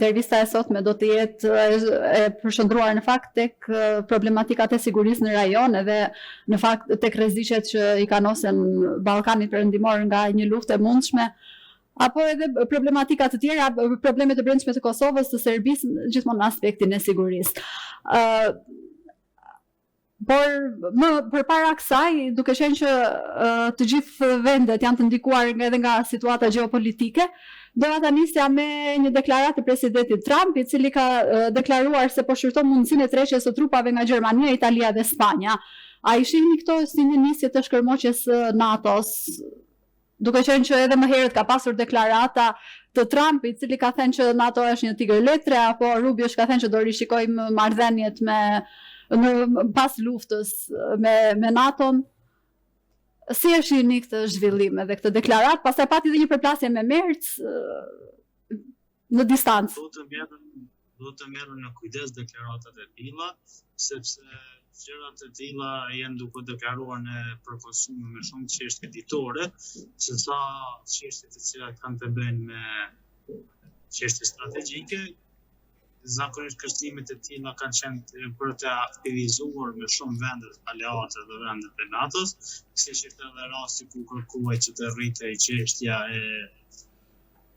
intervista e sotme do të jetë e përshëndruar në fakt tek problematikat e sigurisë në rajon edhe në fakt tek rreziqet që i kanosen Ballkanit Perëndimor nga një luftë e mundshme, apo edhe problematika të tjera, problemet e brendshme të Kosovës, të Serbisë, gjithmonë në aspektin e sigurisë. Por më përpara kësaj, duke qenë që të gjithë vendet janë të ndikuar edhe nga situata gjeopolitike, doja ta nisja me një deklaratë të presidentit Trump, i cili ka deklaruar se po shqyrton mundësinë e tërheqjes së trupave nga Gjermania, Italia dhe Spanja. A i shihni këto si një nisje të shkërmoqjes së NATO-s, duke qenë që edhe më herët ka pasur deklarata të Trump, i cili ka thënë që NATO është një tigër letre, apo Rubio ka thënë që do rishikojmë marrëdhëniet pas luftës me NATO-n. Si e shihni këtë zhvillim edhe këtë deklaratë, pastaj pati edhe një përplasje me Merz në distancë. Duhet të merren në kujdes deklaratat e tilla, sepse gjërat e tilla janë duke deklaruar në përkohësuar me shumë çështje ditore, sesa çështjet të cilat kanë të bëjnë me çështje strategjike. Zakonisht kërcimet e tilla kanë qenë për të aktivizuar me shumë vendet aleate dhe vendet e NATO-s, siç ishte edhe rasti ku kërkuaj që të rritej çështja e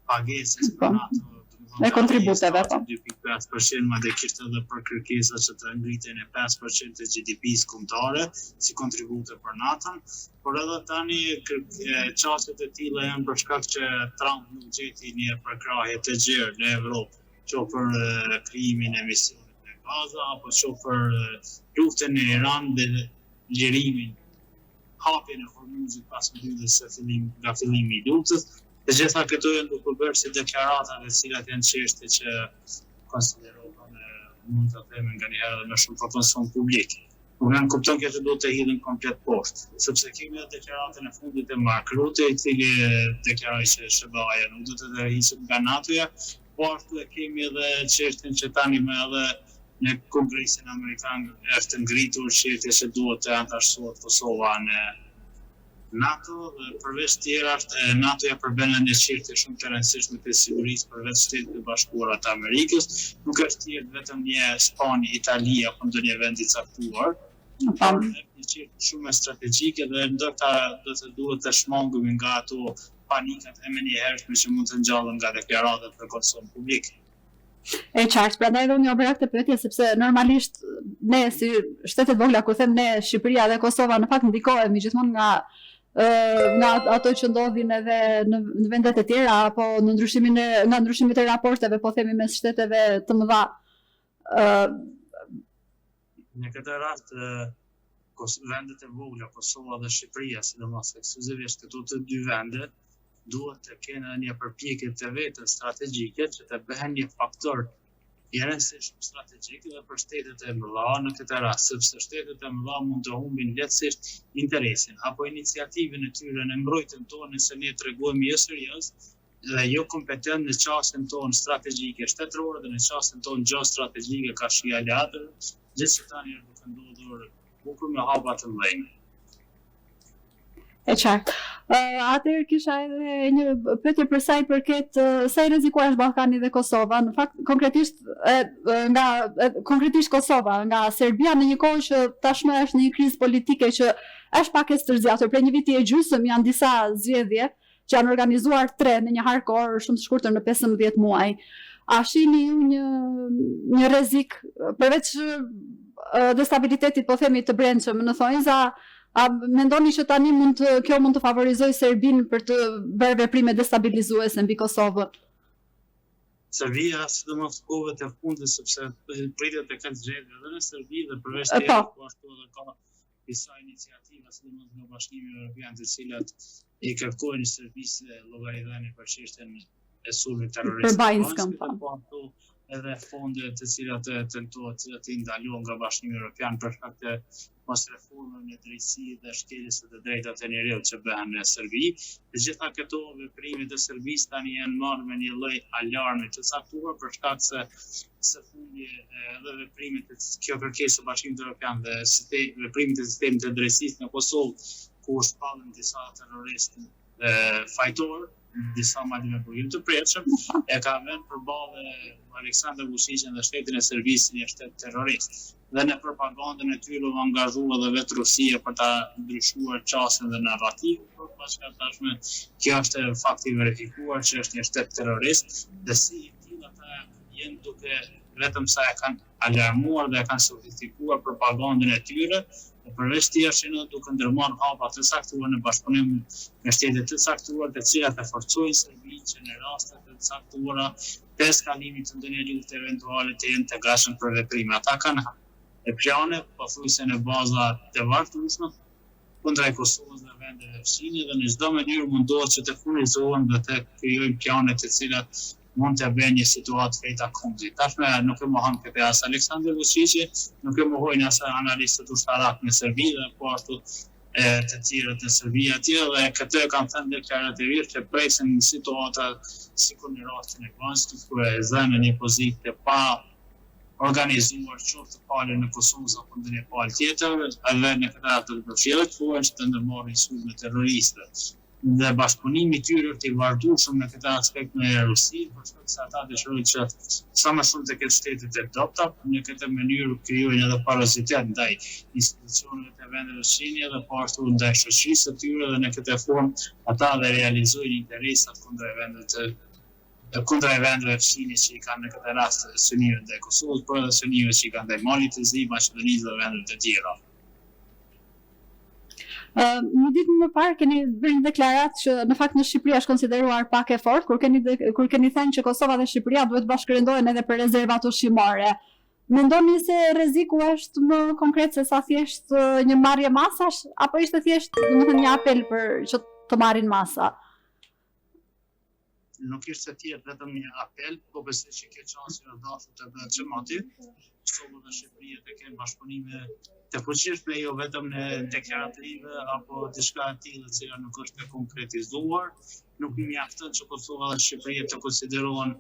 pagesës për NATO, e kontributeve, 2.5%, madje kishte edhe për kërkesa që të ngritej në 5% të GDP-s kombëtare si kontribute për NATO-n, por edhe tani çështjet e tilla janë për shkak që Trump nuk gjeti një përkrahje të gjerë në Evropë, që për krijimin e misionit në Gaza, apo që për luftën e Iran dhe lirimin, hapjen e Hormuzit pas mbylljes nga fillimi i luftës. Të gjitha këto janë duke bërë si deklarata të cilat janë çështje që konsiderohen mund të themi nganjëherë edhe me shumë proporcion publik. Nuk janë kupton që duhet të hidhen komplet poshtë, sepse kemi edhe deklaratën e fundit e Mark Rutte, i cili deklaroi se SBA-ja nuk do të tërhiqet nga NATO-ja, po ashtu e kemi edhe çështjen që tani më edhe në Kongresin Amerikan është ngritur çështja se duhet të antarësohet Kosova në NATO, dhe përveç tjera NATO-ja përbën një çështje shumë të rëndësishme të sigurisë përveç Shtetit të Bashkuar të Amerikës, nuk është vetëm një Spanjë, Itali apo ndonjë vend i caktuar, por një çështje shumë strategjike dhe ndoshta duhet të shmangemi nga ato panikat e menjëhershme që mund të ngjallen nga deklaratat për Kosovën publike. E qartë, prandaj edhe unë bëra këtë pyetje sepse normalisht ne si shtetet vogla, kur them ne Shqipëria dhe Kosova, në fakt ndikohemi gjithmonë nga ato që ndodhin edhe në vendet e tjera, apo në ndryshimet e raporteve, po themi mes shteteve të mëdha. Në këtë rast vendet e vogla, Kosova dhe Shqipëria, sidomos ekskluzivisht këto të dy vende, duhet të kenë një përpjekje të vetë strategjike që të bëhen një faktor i rëndësishëm strategjik dhe për shtetet e mëdha në këtë rast, sepse shtetet e mëdha mund të humbin lehtësisht interesin apo iniciativën e tyre në mbrojtjen tonë nëse ne tregojmë jo serioz dhe jo kompetent në çështjen tonë strategjike shtetërore dhe në çështjen tonë gjeostrategjike ka shi aleatëve, gjithsesi tani është duke ndodhur bukur me hapa të mëdhenj. E qartë. Atëherë kisha edhe një pyetje për sa i përket sa i rrezikuar është Ballkani dhe Kosova. Në fakt konkretisht Kosova nga Serbia në një kohë që tashmë është në një krizë politike që është pak e stërziatur. Prej një viti e gjysmë janë disa zgjedhje që janë organizuar 3 në një harkor shumë të shkurtër në 15 muaj. A shihni ju një rrezik përveç destabilitetit, po themi, të brendshëm në thonjza? A mendoni që tani kjo mund të favorizojë Serbinë për të bërë veprime destabilizuese mbi Kosovën? Serbia, sidomos kohëve të fundit, sepse pritet të ketë zgjedhje edhe në Serbi dhe përveç tjera, po ashtu edhe ka disa iniciativa, sidomos nga Bashkimi Evropian, të cilat i kërkojnë Serbisë llogaridhënie për çështjen e sulmit terrorist. Po ashtu edhe fonde të cilat tentohet të ndalohen nga Bashkimi Evropian për shkak të mos reformën në drejtësi dhe shkeljes së të drejtave të njerëzit që bëhen në Serbi. Të gjitha këto veprime të Serbisë tani janë marrë me një lloj alarmi të caktuar për shkak se së fundi edhe veprimet e kjo kërkesë së Bashkimit Evropian dhe veprimet e sistemit të drejtësisë në Kosovë, ku shpallën disa terroristë fajtor, disa madhime burgim të prekshëm, e ka vënë përballë Aleksandar Vučićin dhe shtetin e Serbisë si një shtet terrorist. Dhe në propagandën e tyre u angazhua edhe vetë Rusia për ta ndryshuar qasjen dhe narrativin, por bashkë tashme kjo është fakti verifikuar që është një shtet terrorist, dhe si i tillë ata jenë duke vetëm sa e kanë alarmuar dhe e kanë sofistikuar propagandën e tyre, dhe përveç tij janë duke ndërmarrë hapa të caktuara në bashkëpunim me shtete të caktuara, të cilat e forcojnë Serbinë që në raste të caktuara të eskalimit të ndonjë lufte eventuale të jenë të gatshëm për veprime. Ata kanë e plane pothuajse në baza të varfërueshme kundra Kosovës dhe vendeve fësine, dhe në çdo mënyrë mundohet që të furnizohen dhe të krijojnë plane të cilat mund të bëjnë një situatë fejta kundri. Tashme nuk e mohon këtë as Aleksandar Vučići, nuk e mohojnë as analistët ushtarak në Serbi dhe po ashtu të tjerët në Serbi atje, dhe këtë e kanë thënë deklarativisht që presin situata sikur në rastin e Kosovës, kur e zënë një pozitë pa organizuar qoftë palë në Kosovë apo ndonjë palë tjetër, edhe në këtë atë të përfshirë që të ndërmarrin sulme terroriste. Dhe bashkëpunimi i tyre është i vardueshëm në këtë aspekt me Rusinë, për shkak se ata dëshirojnë që sa më shumë të ketë shtetet e dobta, në këtë mënyrë krijojnë edhe parazitet ndaj institucioneve të vendeve fëmijë dhe po ashtu ndaj shoqërisë së tyre, dhe në këtë formë ata dhe realizojnë interesat kundra vendeve fëmijë që i kanë në këtë rast synive ndaj Kosovës, por edhe synive që i kanë ndaj Malit të Zi, Maqedonisë dhe vendeve të tjera. Një ditë më parë keni bërë një deklaratë që në fakt në Shqipëri është konsideruar pak e fortë, kur keni thënë që Kosova dhe Shqipëria duhet bashkërëndohen edhe për rezervat ushqimore. Mendoni se rreziku është më konkret se sa thjesht një marrje masash, apo ishte thjesht domethënë një apel për që të marrin masa? Nuk ishte thjesht vetëm një apel, po besoj që kjo çështje është dashur të bëhet çmati. Kosova dhe Shqipëria të kenë bashkëpunime të fuqishme, jo vetëm në deklarative apo diçka e tillë e cila nuk është e konkretizuar. Nuk mjafton që Kosova dhe Shqipëria të konsiderohen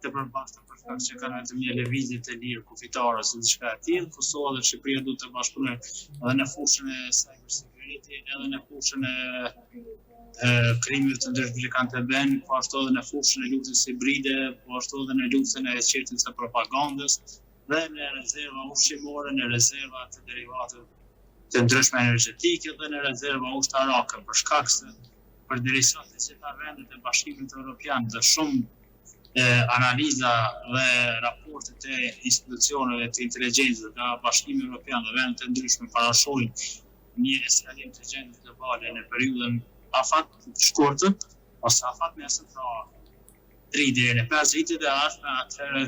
të përbashkëta për shkak që kanë vetëm një lëvizje të lirë kufitare ose diçka e tillë. Kosova dhe Shqipëria duhet të bashkëpunojnë edhe në fushën e cyber security, edhe në fushën e krimeve të ndërkombëtar të bën, po ashtu edhe në fushën e luftës hibride, po ashtu edhe në luftën e çertit së propagandës, dhe në rezerva ushqimore, në rezerva të derivateve të ndryshme energjetike dhe në rezerva ushtarake, për shkak se përderisa të gjitha vendet e Bashkimit Evropian dhe shumë analiza dhe raportet e institucioneve të inteligjencës nga Bashkimi Evropian dhe vendet e ndryshme parashojnë një eskalim të gjendjes globale në periudhën afat shkurtër ose afat mesatare, 3 deri në 5 vite të ardhshme, atëherë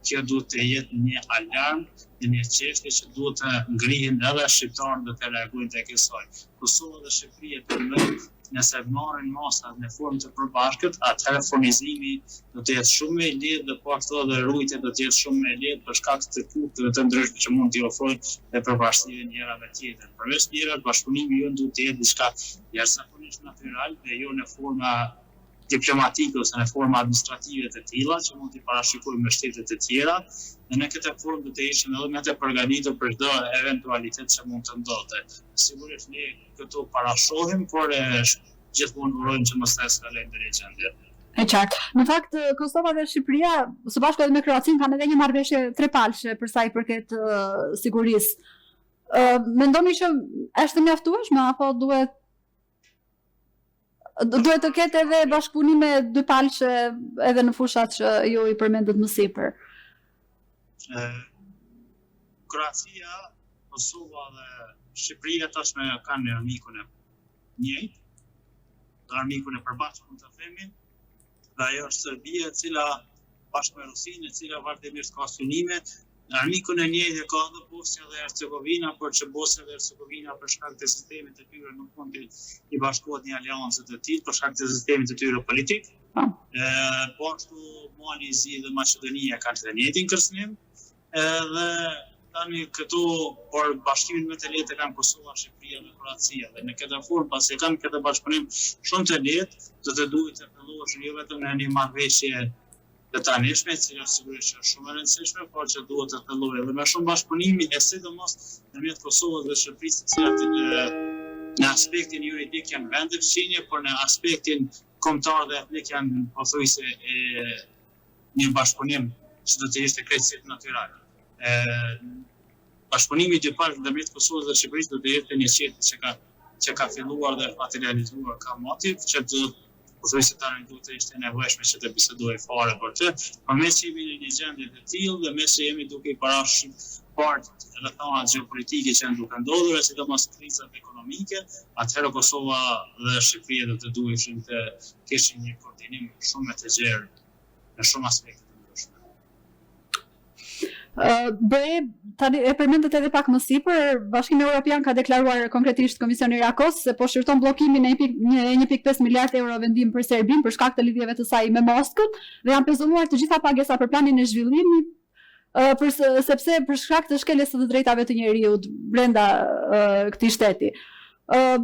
kjo duhet të jetë një alarm dhe një çështje që duhet të ngrihen edhe shqiptarët dhe të reagojnë tek kësaj. Kosova dhe Shqipëria të mëdhen, nëse marrin masat në formë të përbashkët, atëherë furnizimi do të jetë shumë më i lehtë dhe po ashtu edhe rujtja do të jetë shumë më e lehtë për shkak të kufteve të ndryshme që mund t'i ofrojnë dhe përparësive njëra me tjetrën. Përveç tjera, bashkëpunimi jo duhet të jetë diçka jashtëzakonisht natyral dhe jo në forma diplomatike ose në forma administrative të tilla që mund t'i parashikojmë me shtetet e tjera, dhe në këtë formë do të ishim edhe me të përgatitur për çdo eventualitet që mund të ndodhte. Sigurisht ne këtu parashohim, por gjithmonë urojmë që mos të eskalojë ndonjë gjendje. E qartë. Në fakt, Kosova dhe Shqipëria, së bashku edhe me Kroacinë, kanë edhe një marrëveshje trepalshe për sa i përket sigurisë. Mendoni që është mjaftueshme apo duhet të ketë edhe bashkëpunime dypalshe edhe në fushat që ju i përmendët më sipër? Kroacia, Kosova dhe Shqipëria tashme kanë armikun e njëjtë, armikun e përbashkët mund të themi, dhe ajo është Serbia, e cila bashkë me Rusinë, e cila vazhdimisht ka synime. Armikun e njëjtë e ka edhe Bosnia dhe Hercegovina, por që Bosnia dhe Hercegovina për shkak të sistemit të tyre nuk mund të i bashkohet një aleancë të tillë për shkak të sistemit të tyre politik. Po ashtu Mali, Zi dhe Maqedonia kanë të njëjtin kërcënim, dhe tani këtu por bashkimin më të lehtë kanë Kosova, Shqipëria dhe Kroacia, dhe në këtë formë pasi kanë këtë bashkëpunim shumë të lehtë, do të duhet të fillosh jo vetëm në një marrëveshje të tanishme, e cila sigurisht është shumë e rëndësishme, por që duhet të fillojë edhe me shumë bashkëpunimi, e sidomos ndërmjet Kosovës dhe Shqipërisë, të cilat në aspektin juridik janë vende fëmijë, por në aspektin kombëtar dhe etnik janë pothuajse një bashkëpunim që do të ishte krejtësisht natyral. Bashkëpunimi i dy palëve ndërmjet Kosovës dhe Shqipërisë do të jetë një çështje që ka filluar dhe materializuar ka motiv, që do pothuajse tani duhet të ishte nevojshme që të bisedojë fare për të, por mes që jemi në një gjendje të tillë dhe mes që jemi duke i parashikuar rrethana gjeopolitike që janë duke ndodhur, sidomos krizat ekonomike, atëherë Kosova dhe Shqipëria do të duheshin të kishin një koordinim shumë më të gjerë në shumë aspekte. Tani e përmendet edhe pak më sipër, Bashkimi Evropian ka deklaruar konkretisht Komisioni Rakos se po shërton bllokimin e 1.5 miliard euro vendim për Serbinë për shkak të lidhjeve të saj me Moskën dhe janë prezuar të gjitha pagesa për planin e zhvillimit sepse për shkak të shkeljes së drejtave të njerëzit brenda këtij shteti.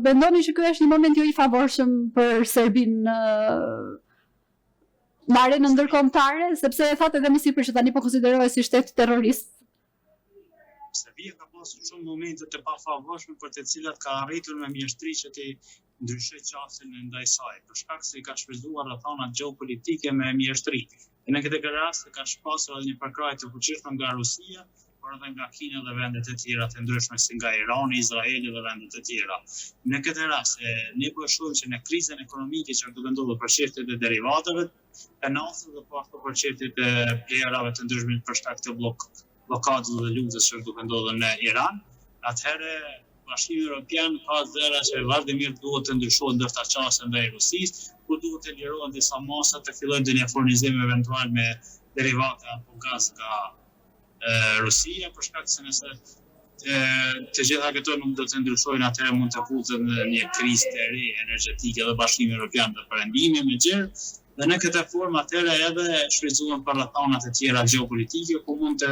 Mendoni që ky është një moment jo i favorshëm për Serbinë në arenën ndërkombëtare, sepse e thatë edhe më sipër që tani po konsiderohet si shtet terrorist? Serbia ka pasur shumë momente të pafavorshme për të cilat ka arritur me mjeshtri që të ndryshojë qasjen e ndaj saj, për shkak se i ka shfrytzuar rrethana gjeopolitike me mjeshtri. Në këtë rast ka pasur edhe një përkrahje të fuqishme nga Rusia, por edhe nga Kina dhe vendet e tjera të ndryshme si nga Irani, Izraeli dhe vendet e tjera. Në këtë rast, ne po shohim që në krizën ekonomike që duke ndodhur për çështjet e derivateve, penasë dhe po ashtu për çështjet e plerave të ndryshme për shkak të blokadës dhe luftës që duke ndodhur në Iran, atëherë Bashkimi Evropian ka zëra që vazhdimisht duhet të ndryshojë ndërta qasja ndaj Rusisë, ku duhet të lirohen disa masa të fillojnë të një furnizim eventual me derivate apo gaz nga Rusia, për shkak se nëse të gjitha këto nuk do të ndryshojnë, atëherë mund të futet në një krizë të re energjetike dhe Bashkimi Evropian të perëndimit me gjerë, dhe në këtë formë atëherë edhe shfrytëzohen për rrethanat e tjera gjeopolitike ku mund të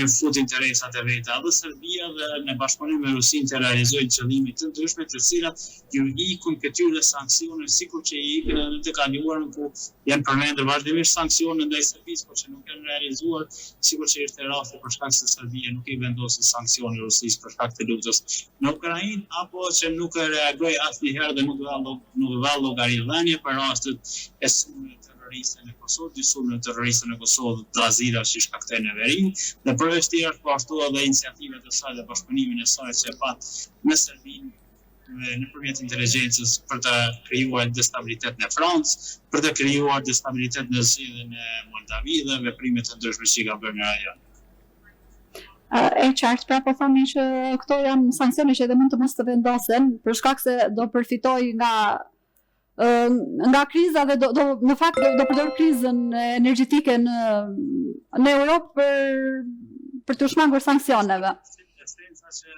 fut interesat e veta dhe Serbia dhe në bashkëpunim me Rusinë të realizojnë qëllime të ndryshme të cilat ju ikun këtyre sanksione sikur që i ikën në të kaluarën ku janë përmendur vazhdimisht sanksione ndaj Serbisë, por që nuk janë realizuar sikur që ishte rasti për shkak se Serbia nuk i vendosi sanksione Rusisë për shkak të luftës në Ukrainë, apo që nuk reagoi asnjëherë dhe nuk dha llogaridhënie për rastet e sulmit terroriste në Kosovë, dy sulme terroriste në Kosovë, Drazira që shkaktojnë në Verin, dhe përveç të tjerë po ashtu edhe iniciativat e saj dhe bashkëpunimin e saj që e pat me Serbinë nëpërmjet inteligjencës për të krijuar destabilitet në Francë, për të krijuar destabilitet në zgjedhjen e Moldavi dhe veprimet të ndryshme që ka bërë në rajon. E qartë, pra po thoni që këto janë sanksione që edhe mund të mos të vendosen për shkak se do përfitoj nga kriza dhe në fakt do përdor krizën energjetike në Europë për të shmangur sanksioneve. Esenca që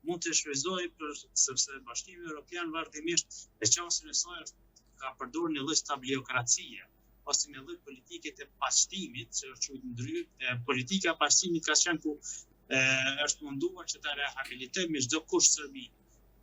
mund të shfrytëzojë sepse Bashkimi Evropian vazhdimisht e qasjen e saj ka përdorur një lloj stabiliokracie ose një lloj politike të paqëtimit, që është quajtur ndryrë, politika e paqëtimit ka qenë ku është munduar që ta rehabilitojë me çdo kusht Serbinë.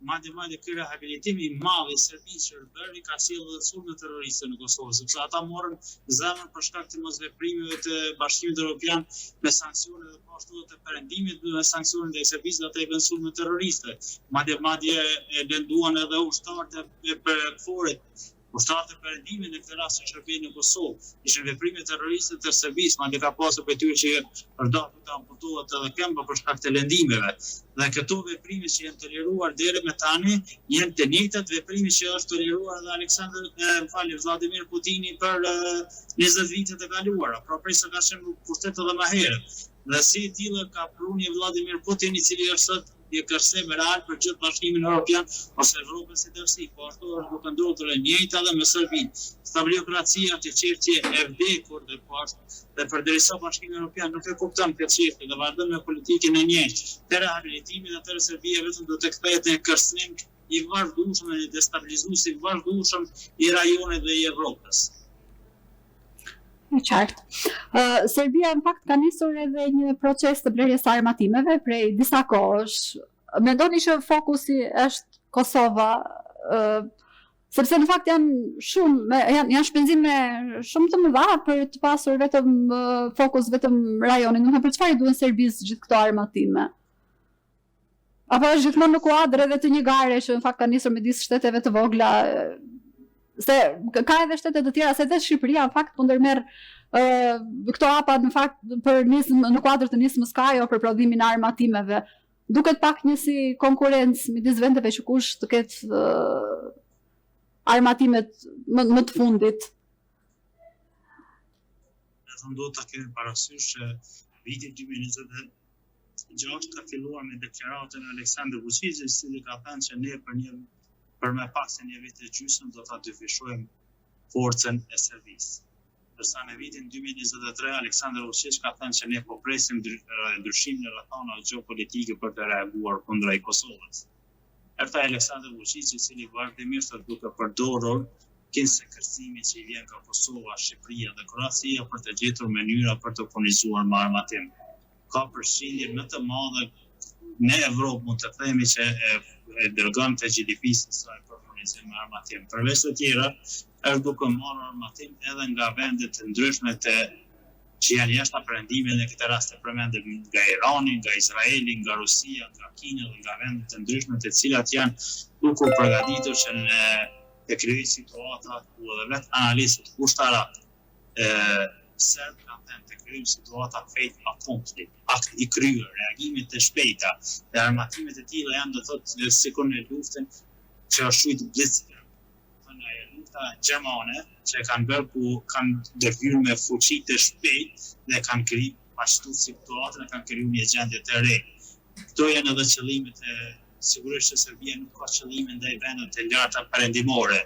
Madje ky rehabilitim i madh i Serbisë që bëri ka sjellë edhe sulme terroriste në Kosovë, sepse ata morën zemër për shkak të mosveprimeve të Bashkimit Evropian me sanksione dhe po ashtu të perëndimit me sanksione ndaj Serbisë, ata i bën sulme terroriste. Madje e lënduan edhe ushtarët e përkforit. Ushtarët e perëndimit në këtë rast që shërbenin në Kosovë ishin veprime terroriste të Serbisë, madje ka pasur për tyre që përdorën të amputohet edhe këmbë për shkak të lëndimeve. Dhe këto veprime që janë toleruar deri më tani janë të njëjtat veprime që është toleruar edhe Vladimir Putini për 20 vitet e kaluara, pra prisa ka qenë pushtet edhe më herët. Dhe si i tillë ka pruni Vladimir Putin, i cili është sot një kërcim real për gjithë Bashkimin Evropian ose Evropën si tërësi, po ashtu është duke ndodhur e njëjta edhe me Serbinë. Stabiliokracia të çështje e vdekur dhe po ashtu dhe përderisa Bashkimi Evropian nuk e kupton këtë çështje dhe vazhdon me politikën e njëjtë të rehabilitimit, atëherë Serbia vetëm do të kthehet në kërcim i vazhdueshëm dhe destabilizues i vazhdueshëm i rajonit dhe i Evropës. E qartë. Serbia në fakt ka nisur edhe një proces të blerjes armatimeve prej disa kohësh. Mendoni që fokusi është Kosova, sepse në fakt janë shpenzime shumë të mëdha për të pasur vetëm fokus vetëm rajonin. Nuk e për çfarë duhen Serbisë gjithë këto armatime? Apo është gjithmonë në kuadër edhe të një gare që në fakt ka nisur me disë shteteve të vogla? se ka edhe shtete të tjera, se edhe Shqipëria në fakt po ndërmerr këto hapa në fakt për në kuadër të nismës Kajo për prodhimin e armatimeve. Duket pak një si konkurrencë midis vendeve që kush të ketë armatimet më të fundit. Vetëm do ta kemi parasysh që viti 2026 ka filluar me deklaratën e Aleksandr Vučićit, i cili ka thënë që ne për më pak se një vit e gjysmë do ta dyfishojmë forcën e Serbisë. Ndërsa në vitin 2023 Aleksandr Vučić ka thënë që ne po presim ndryshimin e rrethonave gjeopolitike për të reaguar kundra Kosovës. Erta Aleksandr Vučić, i cili vazhdimisht duke përdorur kinsë kërcimi që i vjen nga Kosova, Shqipëria dhe Kroacia për të gjetur mënyra për të furnizuar me armatim. Ka përshindje më të madhe në Evropë, mund të themi që e dërgon të GDP-së së saj për furnizim me armatim. Përveç të tjera, është duke marrë armatim edhe nga vendet të ndryshme që janë jashtë perëndimit, në këtë rast e përmendem nga Irani, nga Izraeli, nga Rusia, nga Kina dhe nga vendet të ndryshme të cilat janë duke u përgatitur që të krijojë situata ku edhe vetë analistët ushtarak serb kanë thënë të krijojmë situata fate accompli, akt i kryer, reagimet të shpejta dhe armatimet e tilla janë do thotë sikur në luftën që është shujt blitzkrieg. Lufta gjermane që kanë bërë ku kanë ndërhyrë me fuqi të shpejt dhe kanë kriju ashtu situatën, kanë kriju një gjendje të re. Këto janë edhe qëllimet sigurisht që Serbia nuk ka qëllime ndaj vendeve të larta perëndimore,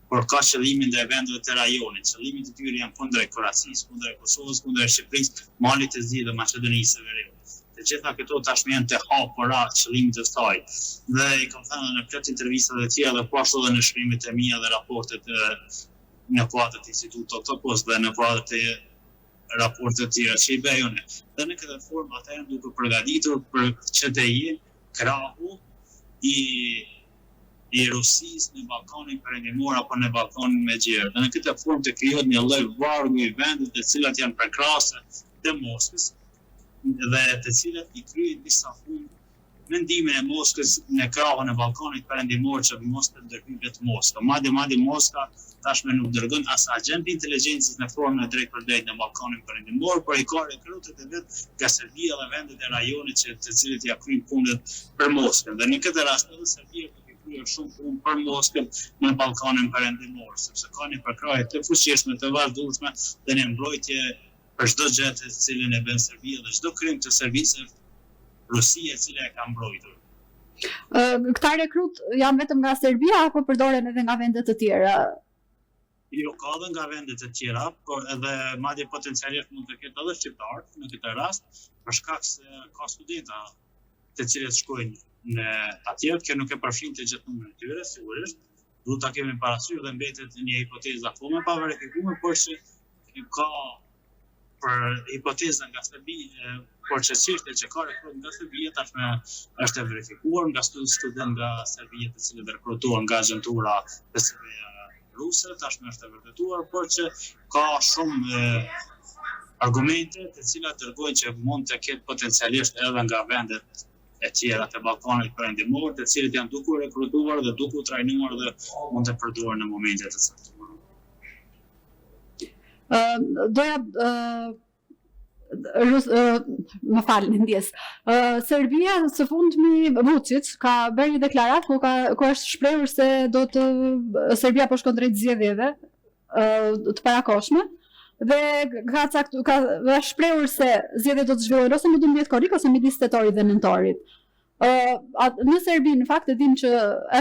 por ka qëllime ndaj vendeve të rajonit. Qëllimet e tyre janë kundër Kroacisë, kundër Kosovës, kundër Shqipërisë, Malit të Zi dhe Maqedonisë së Veriut. Të gjitha këto tashmë janë të hapura qëllimit të saj. Dhe i kam thënë në plot intervistat e tjera dhe po ashtu edhe në shkrimet e mia dhe raportet në kuadër të Institutit Topos dhe në kuadër të raportet të tjera që i bëj unë. Dhe në këtë formë ata janë duke përgatitur për që të jenë krahu i Rusisë në Ballkanin Perëndimor apo në Ballkanin Megjor. Dhe në këtë formë të krijohet një lloj vargu i vendit të cilat janë përkrahase të Moskës dhe të cilat i kryejnë disa fund mendimin e Moskës në krahun e Ballkanit Perëndimor që mos të ndërhyjë vetë Moska. Madje Moska tashmë nuk dërgon as agent inteligjencës në formën e drejtpërdrejtë në Ballkanin Perëndimor, por i ka rekrutet e vet nga Serbia dhe vendet e rajonit të cilët ja kryejnë punët për Moskën. Dhe në këtë rast edhe Serbia do të kryejë shumë punë për Moskën në Ballkanin Perëndimor, sepse ka një përkrahje të fuqishme, të vazhdueshme dhe një mbrojtje për çdo gjë të cilën e bën Serbia dhe çdo krim të Serbisë Rusia e cila e ka mbrojtur. Këta rekrut janë vetëm nga Serbia apo përdoren edhe nga vende të tjera? Jo, ka edhe nga vende të tjera, por edhe madje potencialisht mund të ketë edhe shqiptarë në këtë rast, për shkak se ka studenta të cilët shkojnë në atje, kjo nuk e përfshin të gjithë numrin e tyre, sigurisht. Duhet ta kemi parasysh dhe mbetet një hipotezë akoma pa verifikuar, por që ka për hipotezën nga Serbia, por që çështja që ka rekrut nga Serbia tashmë është e verifikuar nga student nga Serbia të cilët rekrutohen nga agentura ruse, tashmë është e vërtetuar, por që ka shumë argumente të cilat dërgojnë që mund të ketë potencialisht edhe nga vendet e tjera të Ballkanit Perëndimor, të cilët janë duke rekrutuar dhe duke trajnuar dhe mund të përdoren në momente të caktuara. Më falni, ndjes. Serbia së fundmi Vučić ka bërë një deklaratë ku është shprehur se Serbia po shkon drejt zgjedhjeve të parakoshme dhe ka shprehur se zgjedhjet do të zhvillohen ose në 12 korrik ose midis tetorit dhe nëntorit. Në Serbi në fakt e dim që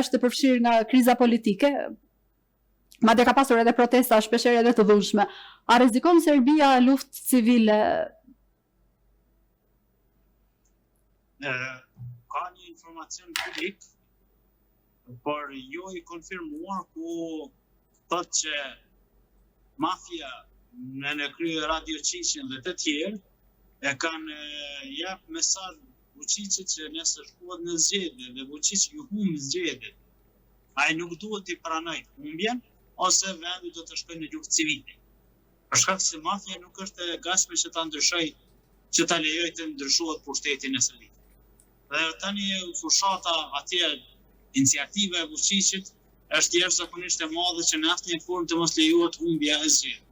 është e përfshirë nga kriza politike. Madje ka pasur edhe protesta shpeshherë edhe të dhunshme. A rrezikon Serbia luftë civile? Ka një informacion publik, por jo i konfirmuar, ku thotë që mafia në krye Radio Qiqin dhe të tjerë e kanë jap mesazh Vučićit që nëse shkohet në zgjedhje dhe Vučić ju humb zgjedhjet, ai nuk duhet t'i pranojë humbjen ose vendi do të shkojë në luftë civile. Për shkak se mafia nuk është e gatshme që ta ndryshojë, që ta lejojë të ndryshohet pushteti në Serbi. Dhe tani fushata atje, iniciativa e Vučićit është jashtëzakonisht e madhe që në asnjë formë të mos lejohet humbja e zgjedhjeve.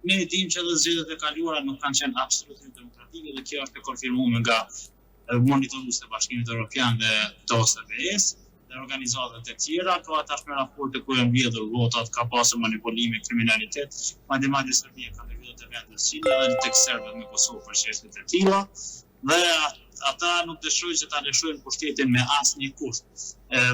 Ne e dimë që edhe zgjedhjet e kaluara nuk kanë qenë absolutisht demokratike dhe kjo është e konfirmuar nga monitoruesit e Bashkimit Evropian dhe të OSBE-s dhe organizatat e tjera, ka tashmë raporte ku janë mbledhur votat, ka pasur manipulime, kriminalitet, madje Serbia ka ndërhyrë të vendet Shqipëri dhe tek serbët me Kosovë për çështje të tilla dhe ata nuk dëshirojnë që ta lëshojnë pushtetin me asnjë kusht.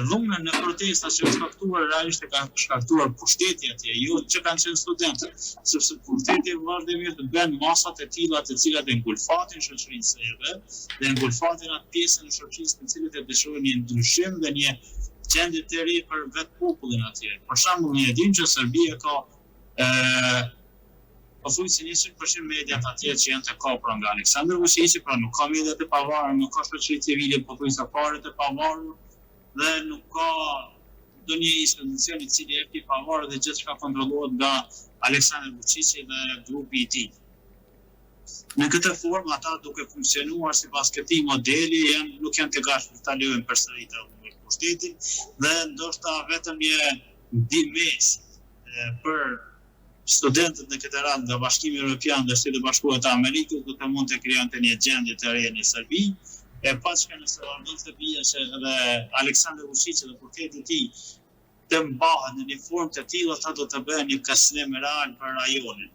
Dhunën në protesta që është shkaktuar realisht e ka shkaktuar pushteti atje, jo që kanë qenë studentë, sepse pushteti vazhdimisht bën masat e tilla të cilat e ngulfatin shoqërinë serbe dhe ngulfatin atë pjesën e shoqërisë të cilët e dëshirojnë një ndryshim dhe një gjendje të re për vetë popullin atje. Për shembull, ne e dimë që Serbia ka pothuajse 100% mediat atje që janë të kapura nga Aleksandar Vučići, pra nuk ka media të pavarur, nuk ka shoqëri civile pothuajse fare të pavarur dhe nuk ka ndonjë institucion I cili është I pavarur dhe gjithçka kontrollohet nga Aleksandar Vučići dhe grupi I tij. Në këtë formë ata duke funksionuar sipas këtij modeli nuk janë të gatshëm ta lejojnë përsëri të humbin pushtetin dhe ndoshta vetëm një dimes për studentët në këtë radhë nga Bashkimi Evropian dhe Shtetet Bashkuara të Amerikës do të mund të krijonte një gjendje të re në Serbi, e paska nëse vazhdon të bie që edhe Aleksandar Vučići dhe pushteti I tij të mbahen në një formë të tillë, ata do të bëhen një kasnem real për rajonin.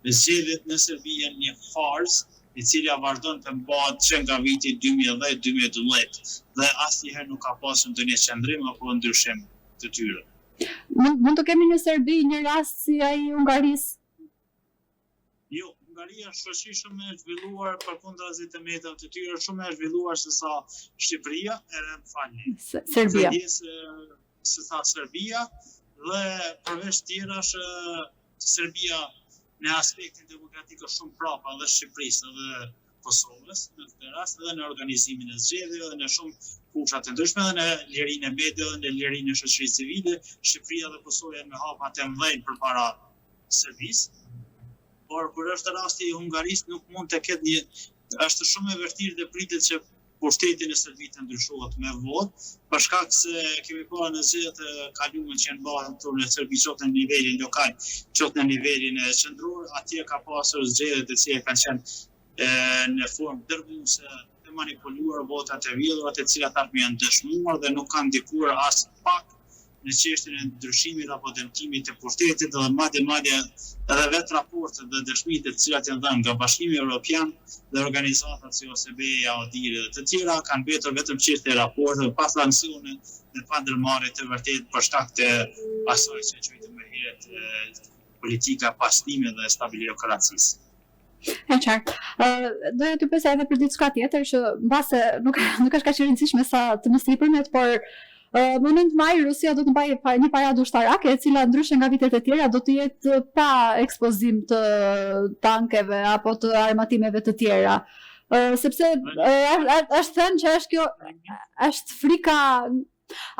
Zgjedhjet në Serbi janë një farsë I cila vazhdon të mbahet që nga viti 2010-2012 dhe asnjëherë nuk ka pasur ndonjë qendrim apo ndryshim të tyre. Mund të kemi në Serbi një rast si ai Hungarisë? Jo, Hungaria është shoqëri shumë e zhvilluar përkundrazi të metave të tyre, shumë e zhvilluar se sa Shqipëria, Serbia. Se sa Serbia dhe përveç tjerash Serbia në aspektin demokratik është shumë prapa edhe Shqipërisë edhe Kosovës në këtë rast edhe në organizimin e zgjedhjeve dhe në shumë fusha të ndryshme dhe në lirinë e mediave dhe në lirinë e shoqërisë civile, Shqipëria dhe Kosova janë me hapa të mëdhenj përpara Serbisë. Por kur është rasti I Hungarisë nuk mund të ketë është shumë e vërtetë dhe pritet që pushteti në Serbi të ndryshohet me votë, për shkak se kemi parë në zgjedhjet e kaluara që janë bërë në Serbi qoftë në nivelin lokal, qoftë në nivelin qendror, atje ka pasur zgjedhje të cilat kanë qenë në formë dërmuese të manipuluar votat e vjedhura të cilat tashmë janë dëshmuar dhe nuk kanë ndikuar as pak në çështjen e ndryshimit apo dëmtimit të pushtetit dhe madje edhe vetë raportet dhe dëshmitë të cilat janë dhënë nga Bashkimi Evropian dhe organizatat si OSBE, ODIHR dhe të tjera kanë mbetur vetëm çështje raporte pa sankcione dhe pa ndërmarrje të vërtetë për shkak të asaj që quhet më herët politika pastime dhe stabiliokracisë. E qartë. Doja të pyesja edhe për diçka tjetër që mbase nuk është kaq e rëndësishme sa të mos sipërmet, por më 9 maj Rusia do të mbajë një paradë ushtarake, e cila ndryshe nga vitet e tjera do të jetë pa ekspozim të tankeve apo të armatimeve të tjera. Sepse është thënë që është kjo është frika.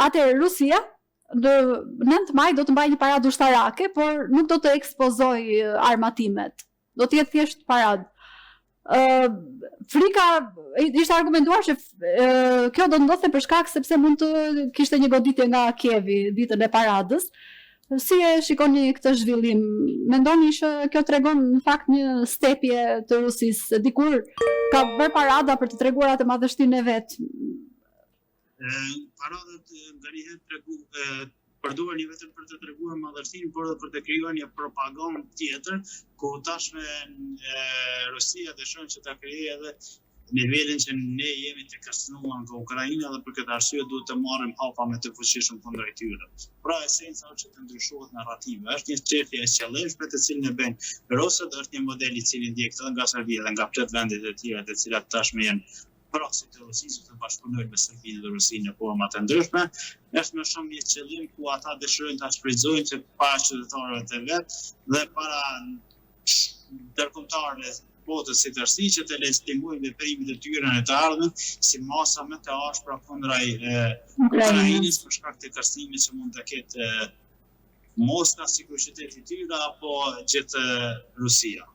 Atëherë Rusia 9 maj do të mbajë një paradë ushtarake, por nuk do të ekspozojë armatimet. Do të jetë thjesht paradë. Frika ishte argumentuar që kjo do ndodhte për shkak sepse mund të kishte një goditje nga Kievi ditën e paradës. Si e shikoni këtë zhvillim? Mendoni që kjo tregon në fakt një stepje të Rusisë? Dikur ka bërë parada për të treguar atë madhështinë e vet. Paradat ngarihet përdoren vetëm për të treguar madhështinë, por edhe për të krijuar një propagandë tjetër, ku tashmë Rusia dëshiron që ta krijojë edhe nivelin që ne jemi të kërcënuar nga Ukraina dhe për këtë arsye duhet të marrim hapa me të fuqishëm kundër tyre. Pra esenca është që të ndryshohet narrativa. Është një çështje e qëllëshme të cilën e bën rusët, është një model I cili ndjek edhe nga Serbia dhe nga plot vendet e tjera të cilat tashmë janë proksi të Rusisë të bashkëpunojnë me Serbinë dhe Rusinë në forma të ndryshme, është më shumë një qëllim ku ata dëshirojnë ta shfrytëzojnë që para qytetarëve të vet dhe para ndërkombëtarëve botës së tërësi që të legitimojnë veprimet e tyre në të ardhmen si masa më të ashpra kundra Ukrainës për shkak të kërcënimit që mund të ketë Moskva si qyteti I tyre apo gjithë Rusia.